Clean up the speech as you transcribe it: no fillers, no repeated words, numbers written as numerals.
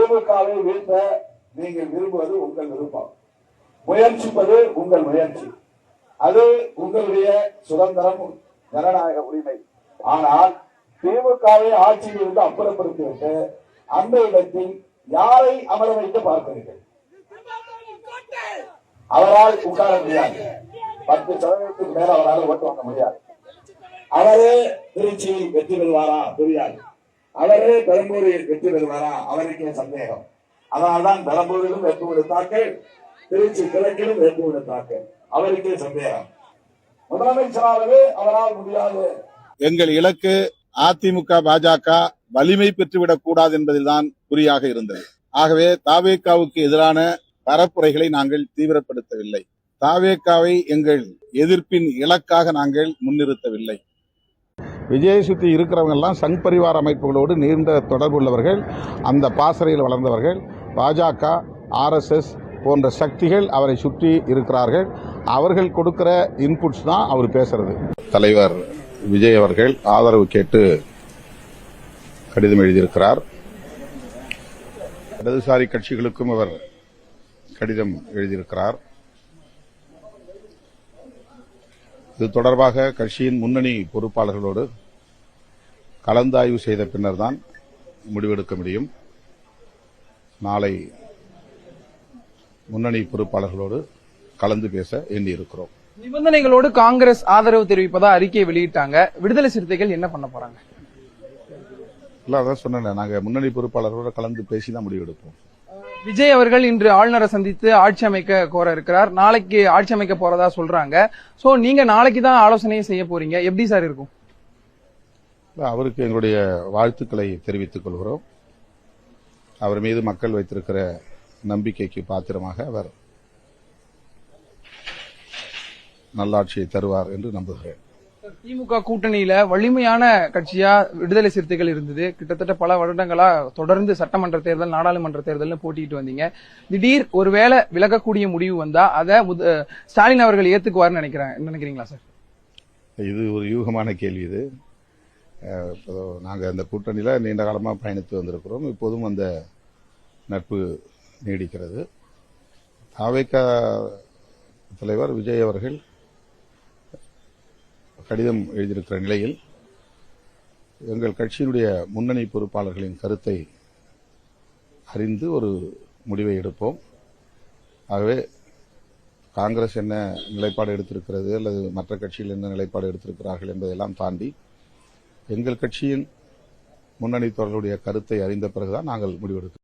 திமுகவை வீழ்த்த நீங்கள் விரும்புவது உங்கள் விருப்பம், முயற்சிப்பது உங்கள் முயற்சி, அது உங்களுடைய சுதந்திரம், ஜனநாயக உரிமை. ஆனால் திமுகவை ஆட்சியில் இருந்து அப்புறப்படுத்திவிட்டு அந்த இடத்தில் யாரை அமர வைத்து பார்க்கிறீர்கள்? அவரால் உட்கார முடியாது. 10% மேல அவரால் ஓட்டு வாங்க முடியாது. அவரே திருச்சியில் வெற்றி பெறுவாரா தெரியாது. அவரே பெரம்பூரில் வெற்றி பெறுவாரா அவருக்கே சந்தேகம். அதனால்தான் பெரம்பூரிலும் வேட்புமனு தாக்கல், திருச்சி கிழக்கிலும் வேட்புமனு தாக்கல், அவருக்கே சந்தேகம். முதலமைச்சராகவே அவரால் முடியாது. எங்கள் இலக்கு அதிமுக பாஜக வலிமை பெற்றுவிடக் கூடாது என்பதில்தான் குறியாக இருந்தது. ஆகவே தாவேகாவுக்கு எதிரான பரப்புரைகளை நாங்கள் தீவிரப்படுத்தவில்லை. தாவேகாவை எங்கள் எதிர்ப்பின் இலக்காக நாங்கள் முன்னிறுத்தவில்லை. விஜயை சுற்றி இருக்கிறவங்க எல்லாம் சங் பரிவார அமைப்புகளோடு நீண்ட தொடர்பு உள்ளவர்கள், அந்த பாசறையில் வளர்ந்தவர்கள். பாஜக, RSS போன்ற சக்திகள் அவரை சுற்றி இருக்கிறார்கள். அவர்கள் கொடுக்கிற இன்புட்ஸ் தான் அவர் பேசுறது. தலைவர் விஜய் அவர்கள் ஆதரவு கேட்டு கடிதம் எழுதியிருக்கிறார். இடதுசாரி கட்சிகளுக்கும் அவர் கடிதம் எழுதியிருக்கிறார். இது தொடர்பாக கட்சியின் முன்னணி பொறுப்பாளர்களோடு கலந்தாய்வு செய்த பின்னர் தான் முடிவெடுக்க முடியும். நாளை முன்னணி பொறுப்பாளர்களோடு கலந்து பேச எண்ணியிருக்கிறோம். நிபந்தனைகளோடு காங்கிரஸ் ஆதரவு தெரிவிப்பதா அறிக்கை வெளியிட்டாங்க. விடுதலை சிறுத்தைகள் என்ன பண்ண போறாங்க? இல்ல, அதான் சொன்னேன், நாங்க முன்னணி பொறுப்பாளர்களோட கலந்து பேசி தான் முடிவெடுப்போம். விஜய் அவர்கள் இன்று ஆளுநரை சந்தித்து ஆட்சி அமைக்க கோர இருக்கிறார். நாளைக்கு ஆட்சி அமைக்க போறதா சொல்றாங்க. சோ நீங்க நாளைக்கு தான் ஆலோசனையை செய்ய போறீங்க. எப்படி சார் இருக்கும்? அவருக்கு எங்களுடைய வாழ்த்துக்களை தெரிவித்துக் கொள்கிறோம். அவர் மீது மக்கள் வைத்திருக்கிற நம்பிக்கைக்கு பாத்திரமாக அவர் நல்லாட்சியை தருவார் என்று நம்புகிறேன். திமுக கூட்டணியில வலிமையான கட்சியா விடுதலை சிறுத்தைகள் இருந்தது. கிட்டத்தட்ட பல வருடங்களா தொடர்ந்து சட்டமன்ற தேர்தல், நாடாளுமன்ற தேர்தல் போட்டிட்டு வந்தீங்க. திடீர் ஒருவேளை விலகக்கூடிய முடிவு வந்தா அதை ஸ்டாலின் அவர்கள் ஏத்துக்குவார்னு நினைக்கிறீங்களா சார்? இது ஒரு யூகமான கேள்வி. இது நாங்க அந்த கூட்டணியில நீண்ட காலமா பயணித்து வந்திருக்கிறோம். இப்போதும் அந்த நட்பு நீடிக்கிறது. தாவேகா தலைவர் விஜய் அவர்கள் கடிதம் எழுதியிருக்கிற நிலையில் எங்கள் கட்சியினுடைய முன்னணி பொறுப்பாளர்களின் கருத்தை அறிந்து ஒரு முடிவை எடுப்போம். ஆகவே காங்கிரஸ் என்ன நிலைப்பாடு எடுத்திருக்கிறது அல்லது மற்ற கட்சிகள் என்ன நிலைப்பாடு எடுத்திருக்கிறார்கள் என்பதையெல்லாம் தாண்டி எங்கள் கட்சியின் முன்னணி தோழர்களுடைய கருத்தை அறிந்த பிறகுதான் நாங்கள் முடிவெடுக்கிறோம்.